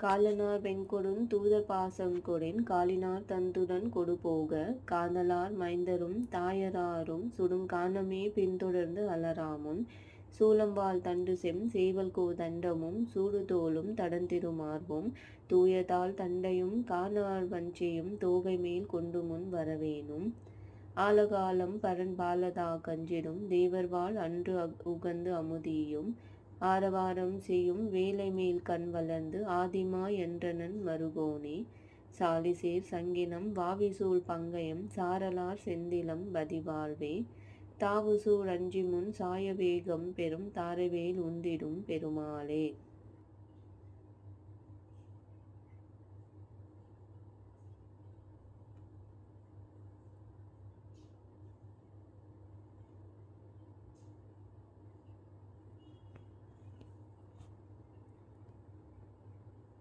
காலனார் வெங்கொடும் தூதர் பாசங்கொடின் காலினார் தந்துடன் கொடுபோக காதலார் மைந்தரும் தாயராரும் சுடும் கானமே பின்தொடர்ந்து அலராமுன் சூலம்வாள் தண்டுசெம் சேவல்கோ தண்டமும் சூடுதோளும் தடந்திருமார்பும் தூயதால் தண்டையும் காணார் வஞ்சியும் தோகைமேல் கொண்டுமுன் வரவேணும் ஆலகாலம் பரன் பாலதா கஞ்சிடும் தேவர்வாள் அன்று உகந்து அமுதியும் ஆரவாரம் செய்யும் வேலைமேல் கண் வளர்ந்து ஆதிமா என்றனன் மருகோனே சாலிசேர் சங்கினம் வாவிசூழ் பங்கயம் சாரலார் செந்திலம் பதிவாழ்வே தாவுசூழ் அஞ்சிமுன் சாய வேகம் பெரும் தாரைவேல் உந்திடும் பெருமாளே.